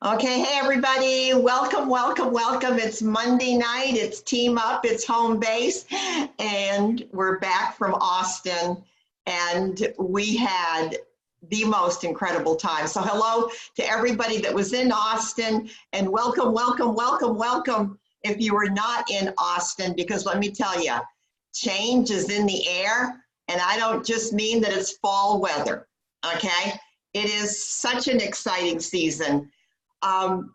Okay, hey everybody, welcome, welcome, welcome. It's Monday night, it's Team Up, it's home base, and we're back from Austin, and we had the most incredible time. So hello to everybody that was in Austin, and welcome, welcome, welcome, welcome if you were not in Austin, because let me tell you, change is in the air, and I don't just mean that it's fall weather, okay? It is such an exciting season.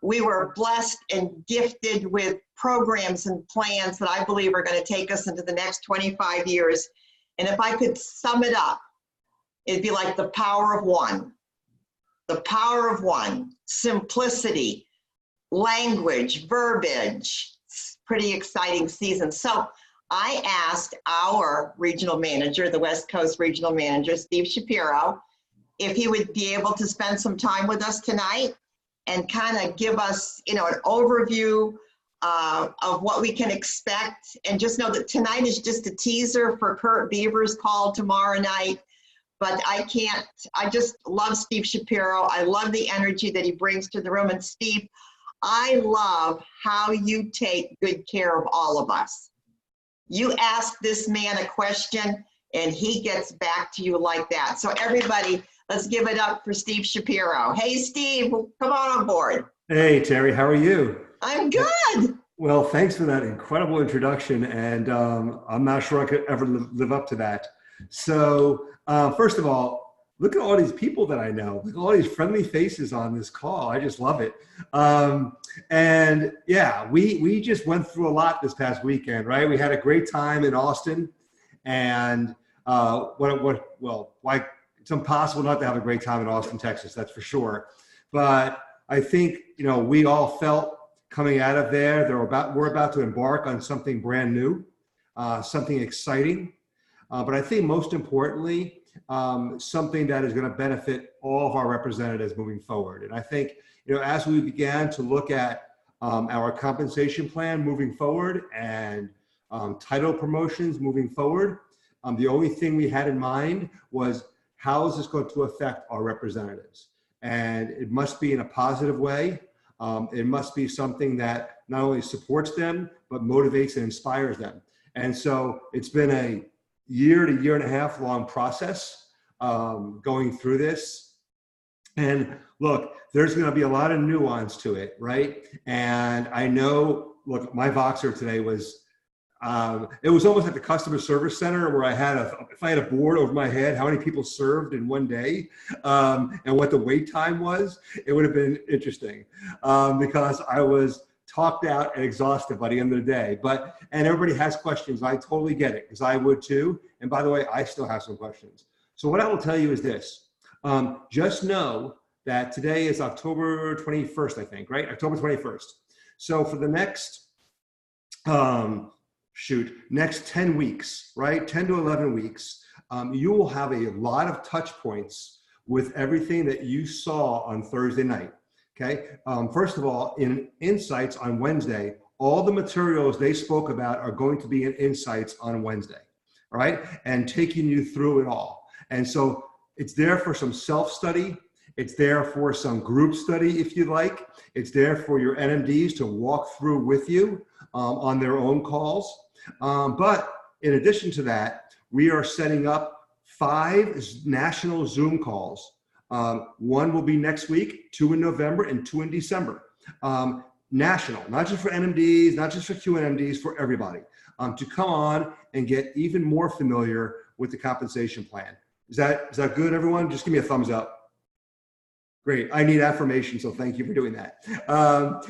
We were blessed and gifted with programs and plans that I believe are going to take us into the next 25 years. And if I could sum it up, it'd be like the power of one. The power of one, simplicity, language, verbiage. It's a pretty exciting season. So I asked our regional manager, the West Coast regional manager, Steve Shapiro, if he would be able to spend some time with us tonight and kind of give us, an overview of what we can expect. And just know that tonight is just a teaser for Kurt Beaver's call tomorrow night. But I just love Steve Shapiro. I love the energy that he brings to the room. And Steve, I love how you take good care of all of us. You ask this man a question and he gets back to you like that. So everybody, let's give it up for Steve Shapiro. Hey, Steve, come on board. Hey, Terry, how are you? I'm good. Well, thanks for that incredible introduction, and I'm not sure I could ever live up to that. So, first of all, look at all these people that I know. Look at all these friendly faces on this call. I just love it. And yeah, we just went through a lot this past weekend, right? We had a great time in Austin, and why? It's impossible not to have a great time in Austin, Texas, that's for sure. But I think, we all felt coming out of there, we're about to embark on something brand new, something exciting. But I think most importantly, something that is going to benefit all of our representatives moving forward. And I think, as we began to look at our compensation plan moving forward and title promotions moving forward, the only thing we had in mind was, how is this going to affect our representatives? And it must be in a positive way. It must be something that not only supports them, but motivates and inspires them. And so it's been a year to year and a half long process going through this. And look, there's going to be a lot of nuance to it, right? And I know, look, my Voxer today was, it was almost like the customer service center where if I had a board over my head, how many people served in one day, and what the wait time was, it would have been interesting, because I was talked out and exhausted by the end of the day. And everybody has questions. I totally get it, because I would too. And by the way, I still have some questions. So what I will tell you is this, just know that today is October 21st, I think, right? October 21st. So for the next, next 10 weeks, right? 10 to 11 weeks, you will have a lot of touch points with everything that you saw on Thursday night, okay? First of all, in Insights on Wednesday, all the materials they spoke about are going to be in Insights on Wednesday, all right? And taking you through it all. And so it's there for some self-study. It's there for some group study, if you like. It's there for your NMDs to walk through with you on their own calls. But in addition to that, we are setting up 5 national Zoom calls. One will be next week, 2 in November, and 2 in December. National, not just for NMDs, not just for QNMDs, for everybody, to come on and get even more familiar with the compensation plan. Is that good, everyone? Just give me a thumbs up. Great. I need affirmation, so thank you for doing that.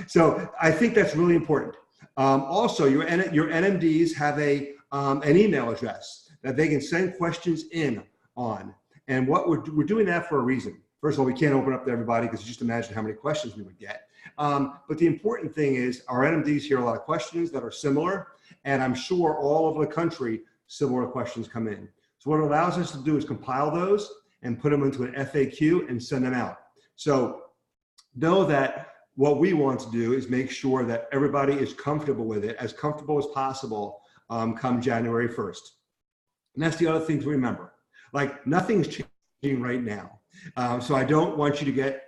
So I think that's really important. Also, your NMDs have an email address that they can send questions in on. And what we're doing that for a reason. First of all, we can't open up to everybody, because just imagine how many questions we would get. But the important thing is our NMDs hear a lot of questions that are similar, and I'm sure all over the country, similar questions come in. So what it allows us to do is compile those and put them into an FAQ and send them out. So know that what we want to do is make sure that everybody is comfortable with it, as comfortable as possible, come January 1st. And that's the other thing to remember. Like, nothing's changing right now. So I don't want you to get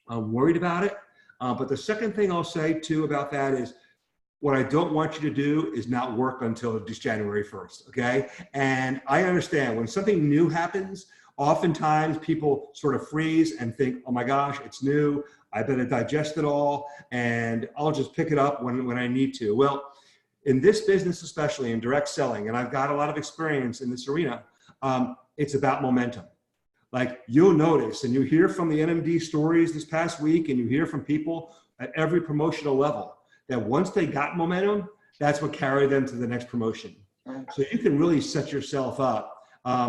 worried about it. But the second thing I'll say too about that is, what I don't want you to do is not work until just January 1st, okay? And I understand when something new happens, oftentimes people sort of freeze and think, oh my gosh, it's new, I better digest it all, and I'll just pick it up when I need to. Well, in this business, especially in direct selling, and I've got a lot of experience in this arena, it's about momentum. Like you'll notice, and you hear from the NMD stories this past week, and you hear from people at every promotional level, that once they got momentum, that's what carried them to the next promotion. So you can really set yourself up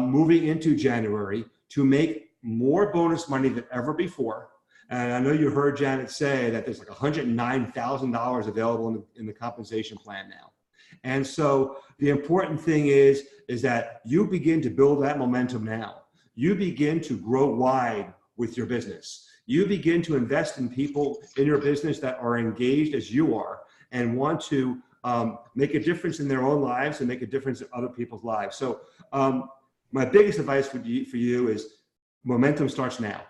moving into January to make more bonus money than ever before. And I know you heard Janet say that there's like $109,000 available in the compensation plan now. And so the important thing is that you begin to build that momentum now. You begin to grow wide with your business. You begin to invest in people in your business that are engaged as you are and want to make a difference in their own lives and make a difference in other people's lives. So my biggest advice for you is momentum starts now.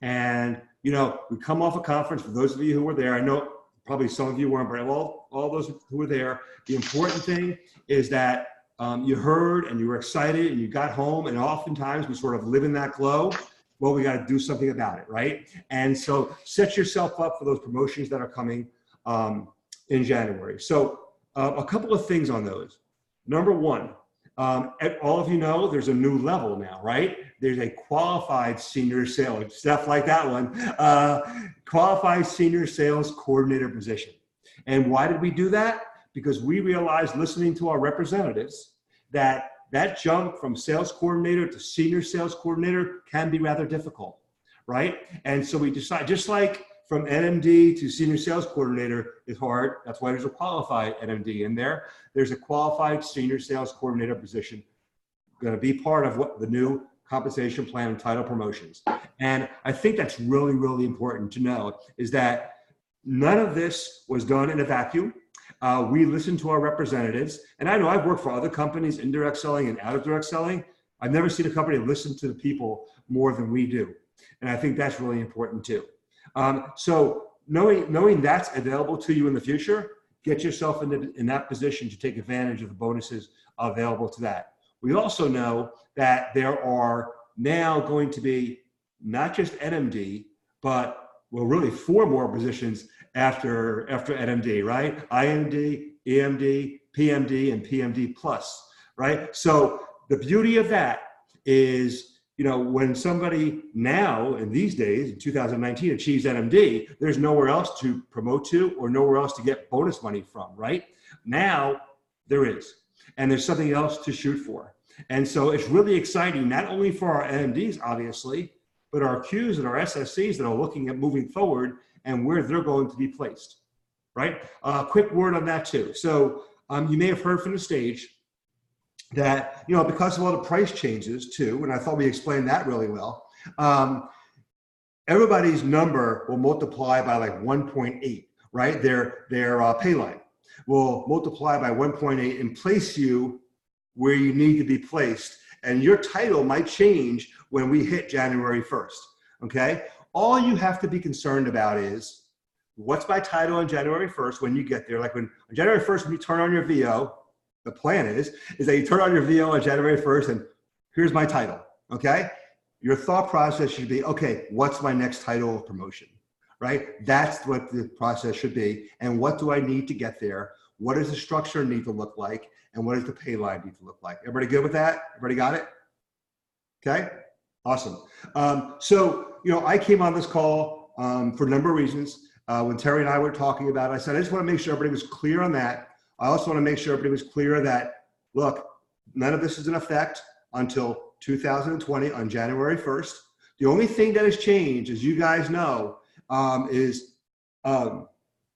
And, you know, we come off a conference, for those of you who were there, I know probably some of you weren't, but all those who were there, the important thing is that you heard and you were excited and you got home, and oftentimes we sort of live in that glow. Well, we got to do something about it, right? And so set yourself up for those promotions that are coming in January. So a couple of things on those. Number one, all of you know there's a new level now, right? There's a qualified senior sales, stuff like that one, qualified senior sales coordinator position. And why did we do that? Because we realized, listening to our representatives, that jump from sales coordinator to senior sales coordinator can be rather difficult, right? And so we decided, just like from NMD to senior sales coordinator is hard, that's why there's a qualified NMD in there. There's a qualified senior sales coordinator position going to be part of what the new compensation plan and title promotions. And I think that's really, really important to know, is that none of this was done in a vacuum. We listened to our representatives, and I know I've worked for other companies in direct selling and out of direct selling. I've never seen a company listen to the people more than we do. And I think that's really important too. So knowing that's available to you in the future, get yourself in that position to take advantage of the bonuses available to that. We also know that there are now going to be not just NMD, but well, really 4 more positions after NMD, right? IMD, EMD, PMD, and PMD plus, right? So the beauty of that is, you know, when somebody now in these days, in 2019, achieves NMD, there's nowhere else to promote to or nowhere else to get bonus money from, right? Now there is, and there's something else to shoot for. And so it's really exciting, not only for our NMDs, obviously, but our Qs and our SSCs that are looking at moving forward and where they're going to be placed, right? Quick word on that too. So you may have heard from the stage that, you know, because of all the price changes too, and I thought we explained that really well, everybody's number will multiply by like 1.8, right? Their pay line will multiply by 1.8 and place you where you need to be placed. And your title might change when we hit January 1st, okay? All you have to be concerned about is, what's my title on January 1st when you get there? Like on January 1st, when you turn on your VO, the plan is that you turn on your VO on January 1st and here's my title, okay? Your thought process should be, okay, what's my next title of promotion, right? That's what the process should be. And what do I need to get there? What does the structure need to look like? And what does the pay line need to look like? Everybody good with that? Everybody got it? Okay, awesome. So, you know, I came on this call for a number of reasons. When Terry and I were talking about it, I said, I just want to make sure everybody was clear on that. I also want to make sure everybody was clear that, look, none of this is in effect until 2020 on January 1st. The only thing that has changed, as you guys know, is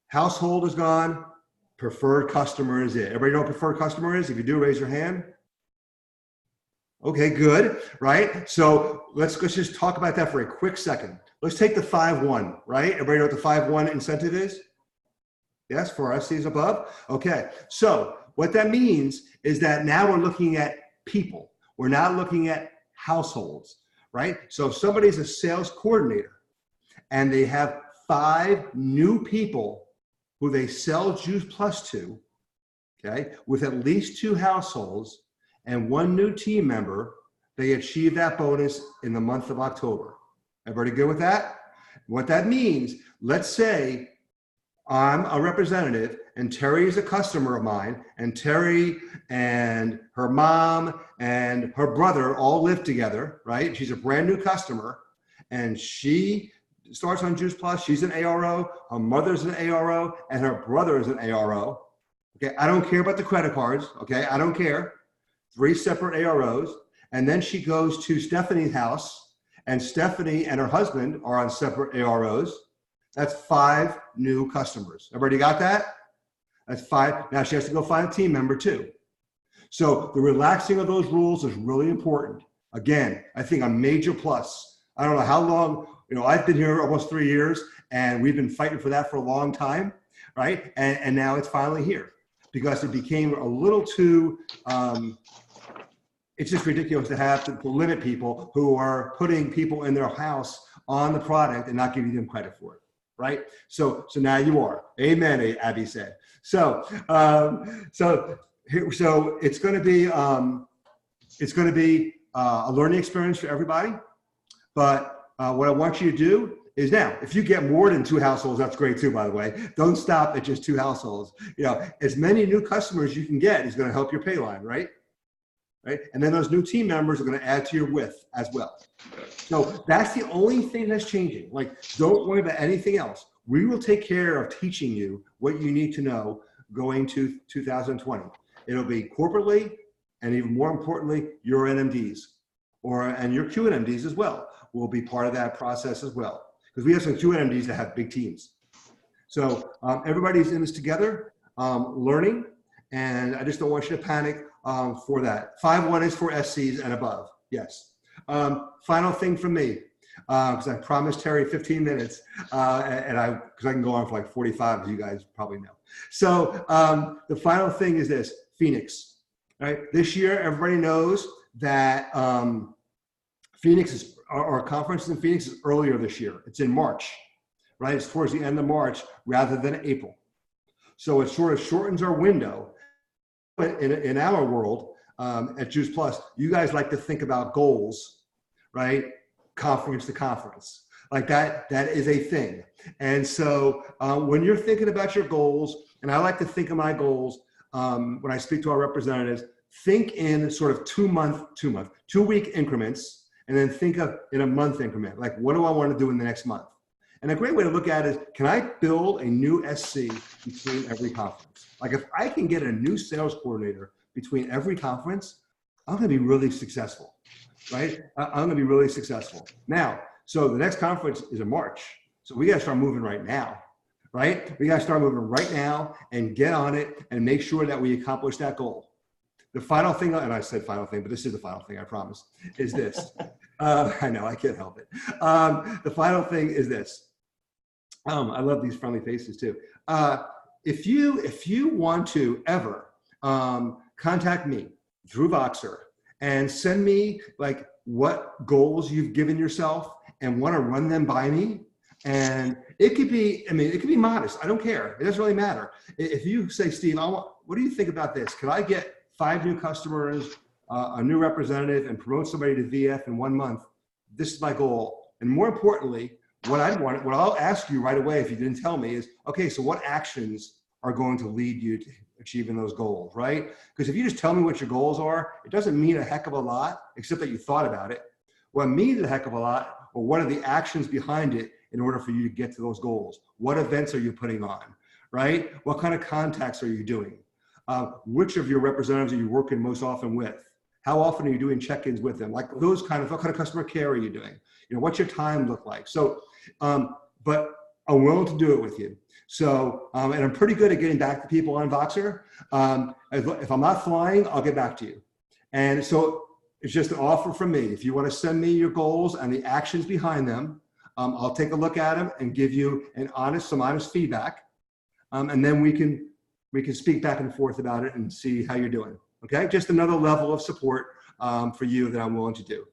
household is gone, preferred customer is it. Everybody know what preferred customer is? If you do, raise your hand. Okay, good, right? So let's just talk about that for a quick second. Let's take the 5-1, right? Everybody know what the 5-1 incentive is? Yes, for our SCs above? Okay, so what that means is that now we're looking at people. We're not looking at households, right? So if somebody's a sales coordinator and they have 5 new people who they sell Juice Plus to, okay, with at least 2 households and 1 new team member, they achieve that bonus in the month of October. Everybody good with that? What that means, let's say I'm a representative and Terri is a customer of mine, and Terri and her mom and her brother all live together, right? She's a brand new customer and she starts on Juice Plus. She's an ARO, her mother's an ARO, and her brother is an ARO. Okay, I don't care about the credit cards, okay? I don't care. 3 separate AROs. And then she goes to Stephanie's house, and Stephanie and her husband are on separate AROs. That's 5 new customers. Everybody got that? That's 5. Now she has to go find a team member too. So the relaxing of those rules is really important. Again, I think a major plus. I don't know how long, I've been here almost 3 years, and we've been fighting for that for a long time, right? And now it's finally here because it became a little too, it's just ridiculous to have to limit people who are putting people in their house on the product and not giving them credit for it, right? So now you are. Amen, Abby said. So it's going to be a learning experience for everybody. But what I want you to do is now, if you get more than 2 households, that's great too, by the way. Don't stop at just 2 households. As many new customers you can get is going to help your pay line, right? Right? And then those new team members are going to add to your width as well. So that's the only thing that's changing. Like, don't worry about anything else. We will take care of teaching you what you need to know going to 2020. It'll be corporately, and even more importantly, your NMDs and your QNMDs as well will be part of that process as well. Because we have some QNMDs that have big teams. So everybody's in this together, learning, and I just don't want you to panic for that. 5-1 is for SCs and above, yes. Final thing from me, because I promised Terri 15 minutes, because I can go on for like 45, as you guys probably know. So the final thing is this, Phoenix, right? This year, everybody knows that our conference in Phoenix is earlier this year. It's in March, right? It's towards the end of March rather than April. So it sort of shortens our window. But in our world, at Juice Plus, you guys like to think about goals, right? Conference to conference. Like that is a thing. And so when you're thinking about your goals, and I like to think of my goals when I speak to our representatives, think in sort of 2-week increments, and then think of in a month increment. Like, what do I want to do in the next month? And a great way to look at it is, can I build a new SC between every conference? Like, if I can get a new sales coordinator between every conference, I'm going to be really successful, right? I'm going to be really successful. Now, so the next conference is in March. So we got to start moving right now, right? We got to start moving right now and get on it and make sure that we accomplish that goal. The final thing, and I said final thing, but this is the final thing, I promise, is this. I know, I can't help it. The final thing is this. I love these friendly faces too. If you want to ever contact me through Voxer and send me like what goals you've given yourself and want to run them by me, and it could be, it could be modest. I don't care. It doesn't really matter. If you say, Steve, what do you think about this? Could I get 5 new customers, a new representative, and promote somebody to VF in 1 month? This is my goal. And more importantly, what I'll ask you right away if you didn't tell me is, okay, so what actions are going to lead you to achieving those goals, right? Because if you just tell me what your goals are, it doesn't mean a heck of a lot, except that you thought about it. What means a heck of a lot, or what are the actions behind it in order for you to get to those goals? What events are you putting on, right? What kind of contacts are you doing? Which of your representatives are you working most often with? How often are you doing check-ins with them? Like those what kind of customer care are you doing? What's your time look like? So, but I'm willing to do it with you. So, and I'm pretty good at getting back to people on Voxer. If I'm not flying, I'll get back to you. And so it's just an offer from me. If you want to send me your goals and the actions behind them, I'll take a look at them and give you some honest feedback. And then we can speak back and forth about it and see how you're doing. Okay, just another level of support for you that I'm willing to do.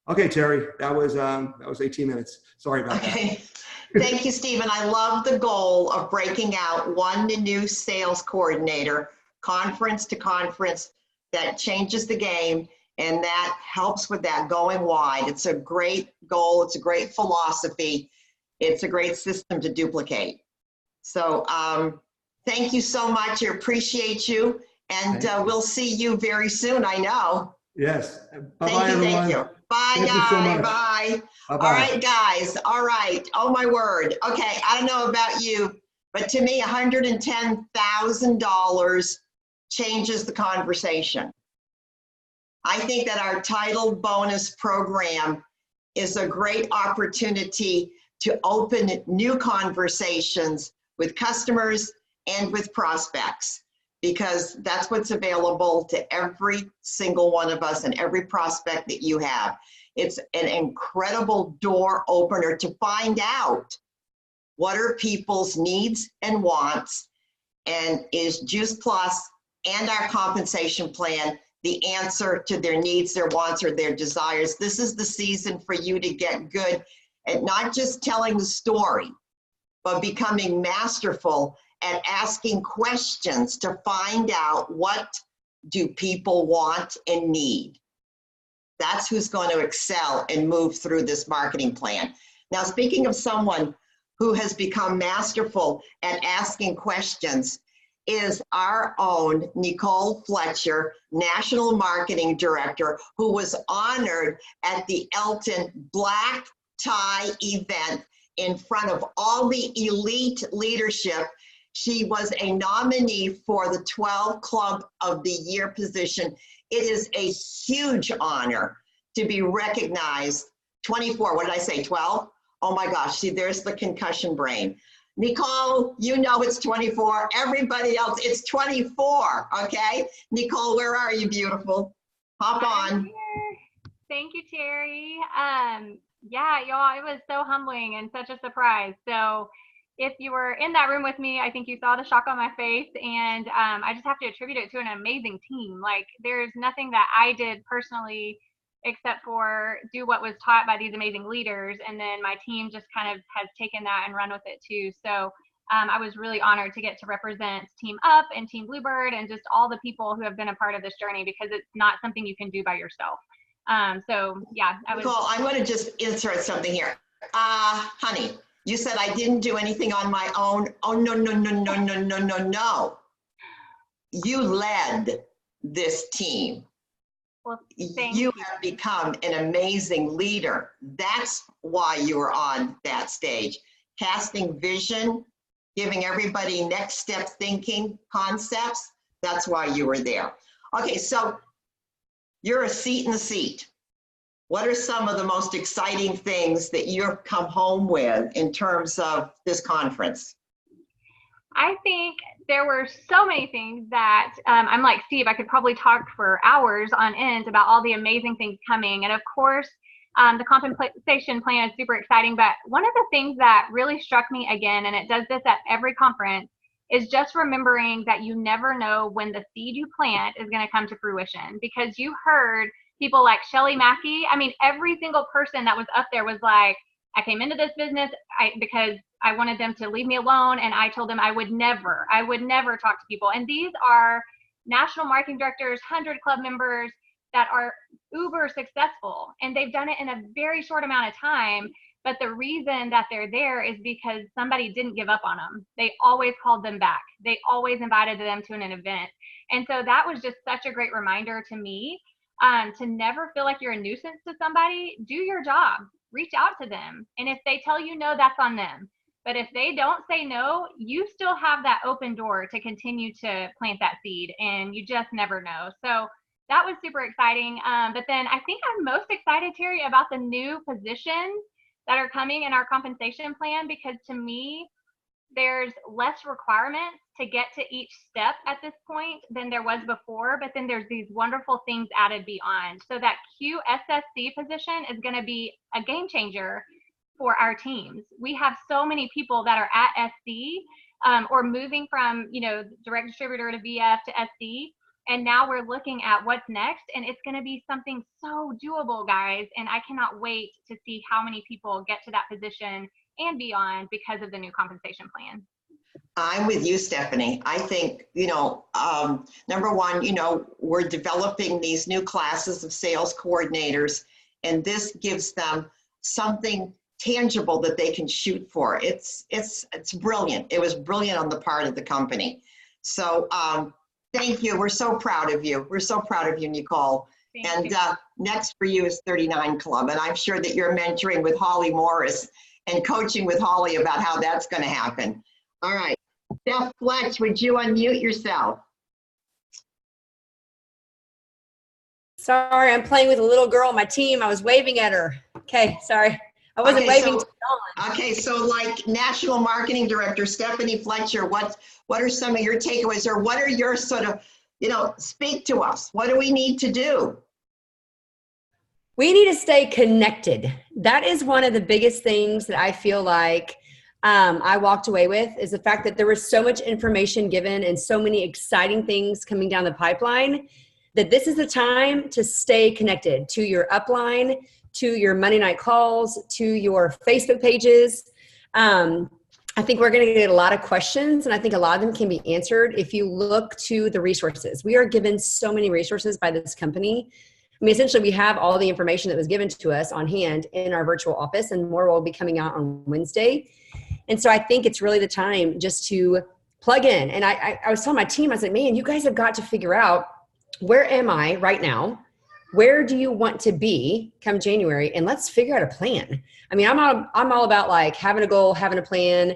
Okay, Terri, that was 18 minutes. Sorry about that. Thank you, Stephen. I love the goal of breaking out one new sales coordinator, conference to conference, that changes the game, and that helps with that going wide. It's a great goal. It's a great philosophy. It's a great system to duplicate. So thank you so much. I appreciate you. And we'll see you very soon, I know. Yes. Bye-bye, everyone. Thank you. Bye, thank guys. You so much. Bye. Bye-bye. All right, guys. All right. Oh, my word. Okay. I don't know about you, but to me, $110,000 changes the conversation. I think that our title bonus program is a great opportunity to open new conversations with customers and with prospects, because that's what's available to every single one of us and every prospect that you have. It's an incredible door opener to find out what are people's needs and wants, and is Juice Plus and our compensation plan the answer to their needs, their wants, or their desires. This is the season for you to get good at not just telling the story, but becoming masterful at asking questions to find out what do people want and need. That's who's going to excel and move through this marketing plan. Now, speaking of someone who has become masterful at asking questions, is our own Nicole Fletcher, National Marketing Director, who was honored at the Elton Black Tie event in front of all the elite leadership. She was a nominee for the 12 Club of the Year position. It is a huge honor to be recognized. 24, what did I say, 12? Oh my gosh, see, there's the concussion brain. Nicole, you know it's 24. Everybody else, it's 24, okay? Nicole, where are you, beautiful? Hop on. Thank you, Terry. Yeah, y'all, it was so humbling and such a surprise. So if you were in that room with me, I think you saw the shock on my face, and I just have to attribute it to an amazing team. Like, there's nothing that I did personally except for do what was taught by these amazing leaders. And then my team just kind of has taken that and run with it too. So I was really honored to get to represent Team Up and Team Bluebird and just all the people who have been a part of this journey, because it's not something you can do by yourself. So yeah, Nicole, I'm going to just insert something here. Honey, you said I didn't do anything on my own. Oh, no, no, no, no, no, no, no, no. You led this team. Well, you have become an amazing leader. That's why you were on that stage. Casting vision, giving everybody next step thinking concepts. That's why you were there. Okay, so you're a seat in the seat. What are some of the most exciting things that you've come home with in terms of this conference? I think there were so many things that I'm like Steve, I could probably talk for hours on end about all the amazing things coming. And of course, the compensation plan is super exciting. But one of the things that really struck me again, and it does this at every conference, is just remembering that you never know when the seed you plant is going to come to fruition. Because you heard people like Shelly Mackey. I mean, every single person that was up there was like, I came into this business because I wanted them to leave me alone, and I told them I would never talk to people. And these are national marketing directors, 100 club members that are uber successful, and they've done it in a very short amount of time. But the reason that they're there is because somebody didn't give up on them. They always called them back. They always invited them to an event. And so that was just such a great reminder to me, to never feel like you're a nuisance to somebody. Do your job. Reach out to them. And if they tell you no, that's on them. But if they don't say no, you still have that open door to continue to plant that seed, and you just never know. So that was super exciting. But then I think I'm most excited, Terry, about the new positions that are coming in our compensation plan, because to me, there's less requirements to get to each step at this point than there was before, but then there's these wonderful things added beyond. So that QSSC position is going to be a game changer for our teams. We have so many people that are at SC or moving from, direct distributor to VF to SC. And now we're looking at what's next, and it's going to be something so doable, guys. And I cannot wait to see how many people get to that position and beyond because of the new compensation plan. I'm with you, Stephanie. I think, number one, we're developing these new classes of sales coordinators, and this gives them something tangible that they can shoot for. It's brilliant. It was brilliant on the part of the company. So thank you. We're so proud of you. We're so proud of you, Nicole. Thank you. Next for you is 39 Club. And I'm sure that you're mentoring with Holly Morris and coaching with Holly about how that's going to happen. All right. Steph Fletch, would you unmute yourself? Sorry, I'm playing with a little girl on my team. I was waving at her. Okay, sorry. I wasn't waving to Dawn. Okay, so like National Marketing Director Stephanie Fletcher, what are some of your takeaways, or what are your sort of, speak to us. What do we need to do? We need to stay connected. That is one of the biggest things that I feel like I walked away with, is the fact that there was so much information given and so many exciting things coming down the pipeline, that this is the time to stay connected to your upline, to your Monday night calls, to your Facebook pages. I think we're going to get a lot of questions, and I think a lot of them can be answered if you look to the resources. We are given so many resources by this company. I mean, essentially, we have all the information that was given to us on hand in our virtual office, and more will be coming out on Wednesday. And so I think it's really the time just to plug in. And I was telling my team, I said, man, you guys have got to figure out, where am I right now? Where do you want to be come January? And let's figure out a plan. I mean, I'm all about like having a goal, having a plan,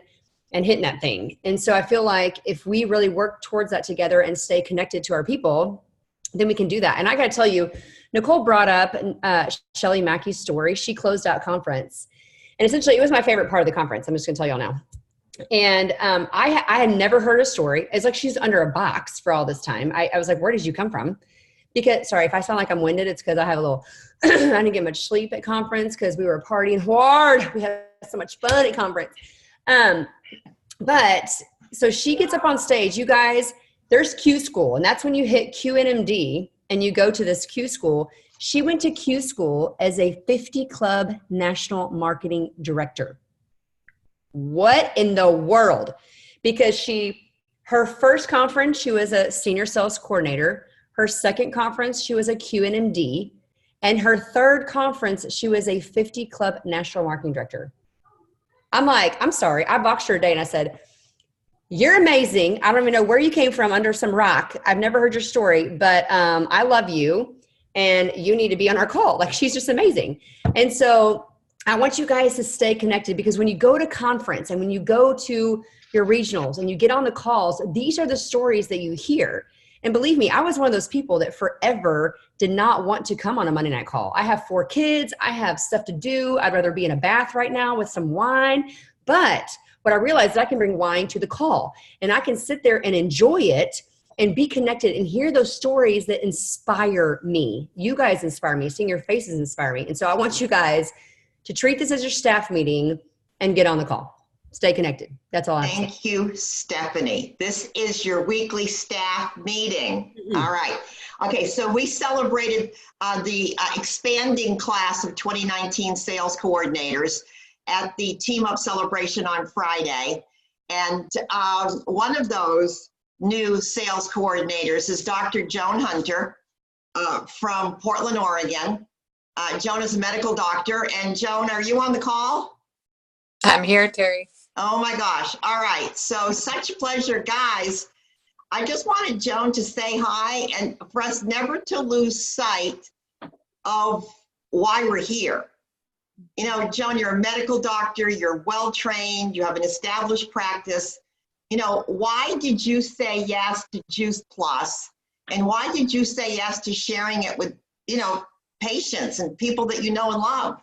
and hitting that thing. And so I feel like if we really work towards that together and stay connected to our people, then we can do that. And I got to tell you, Nicole brought up Shelly Mackey's story. She closed out conference. And essentially, it was my favorite part of the conference. I'm just going to tell y'all now. And I had never heard a story. It's like she's under a box for all this time. I was like, where did you come from? Because, sorry, if I sound like I'm winded, it's because I have a little, I didn't get much sleep at conference because we were partying hard. We had so much fun at conference. But so she gets up on stage. You guys, there's Q School, and that's when you hit QNMD and you go to this Q School. She went to Q School as a 50 Club National Marketing Director. What in the world? Because her first conference, she was a senior sales coordinator. Her second conference, she was a QNMD. And her third conference, she was a 50 Club National Marketing Director. I'm like, I'm sorry. I boxed her today and I said, you're amazing. I don't even know where you came from under some rock. I've never heard your story, but I love you. And you need to be on our call. Like, she's just amazing. And so I want you guys to stay connected, because when you go to conference and when you go to your regionals and you get on the calls, these are the stories that you hear. And believe me, I was one of those people that forever did not want to come on a Monday night call. I have 4 kids. I have stuff to do. I'd rather be in a bath right now with some wine. But what I realized is I can bring wine to the call, and I can sit there and enjoy it and be connected and hear those stories that inspire me. You guys inspire me. Seeing your faces inspire me. And so I want you guys to treat this as your staff meeting and get on the call. Stay connected. That's all I have to say. Thank you, Stephanie. This is your weekly staff meeting. Mm-hmm. All right. Okay, so we celebrated the expanding class of 2019 sales coordinators at the Team Up celebration on Friday. And one of those new sales coordinators is Dr. Joan Hunter from Portland, Oregon. Joan is a medical doctor. And Joan, are you on the call? I'm here, Terri. Oh my gosh. All right. So such a pleasure, guys. I just wanted Joan to say hi and for us never to lose sight of why we're here. You know, Joan, you're a medical doctor, you're well-trained, you have an established practice. You know, why did you say yes to Juice Plus? And why did you say yes to sharing it with, patients and people that you know and love?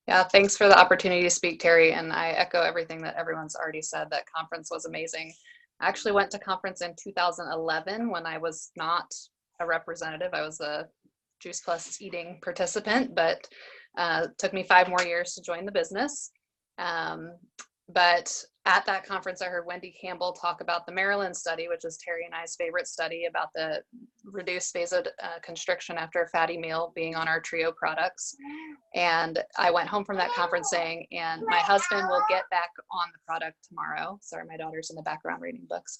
Yeah, thanks for the opportunity to speak, Terri. And I echo everything that everyone's already said. That conference was amazing. I actually went to conference in 2011 when I was not a representative. I was a Juice Plus eating participant, but it took me 5 more years to join the business. But at that conference, I heard Wendy Campbell talk about the Maryland study, which is Terry and I's favorite study about the reduced vasoconstriction after a fatty meal being on our Trio products. And I went home from that conference saying, and my husband will get back on the product tomorrow. Sorry, my daughter's in the background reading books.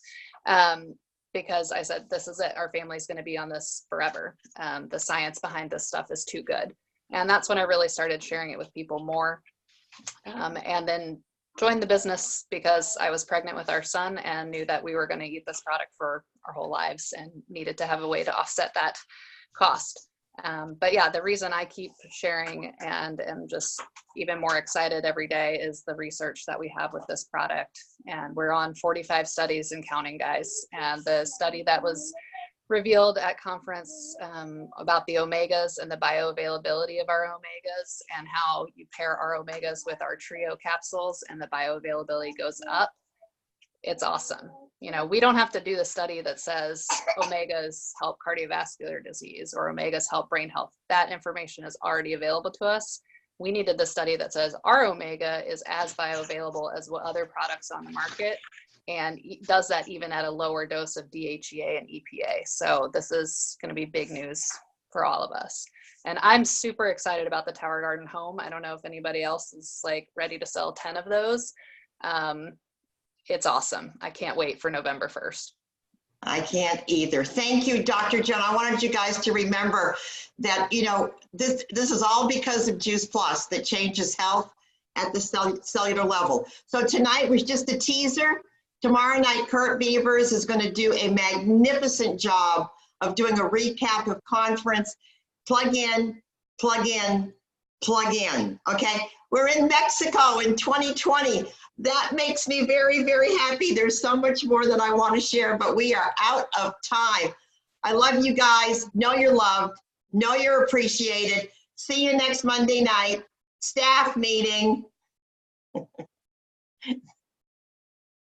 Because I said, this is it. Our family's going to be on this forever. The science behind this stuff is too good. And that's when I really started sharing it with people more. And then joined the business because I was pregnant with our son and knew that we were going to eat this product for our whole lives and needed to have a way to offset that cost. But yeah, the reason I keep sharing and am just even more excited every day is the research that we have with this product. And we're on 45 studies and counting, guys. And the study that was revealed at conference about the omegas and the bioavailability of our omegas and how you pair our omegas with our Trio capsules and the bioavailability goes up. It's awesome. You know, we don't have to do the study that says omegas help cardiovascular disease or omegas help brain health. That information is already available to us. We needed the study that says our omega is as bioavailable as what other products on the market and does that even at a lower dose of DHEA and EPA. So this is going to be big news for all of us. And I'm super excited about the Tower Garden Home. I don't know if anybody else is like ready to sell 10 of those. It's awesome. I can't wait for November 1st. I can't either. Thank you, Dr. Jen. I wanted you guys to remember that, you know, this is all because of Juice Plus that changes health at the cellular level. So tonight was just a teaser. Tomorrow night, Kurt Beavers is going to do a magnificent job of doing a recap of conference. Plug in, plug in, plug in, okay? We're in Mexico in 2020. That makes me very, very happy. There's so much more that I want to share, but we are out of time. I love you guys. Know you're loved. Know you're appreciated. See you next Monday night. Staff meeting.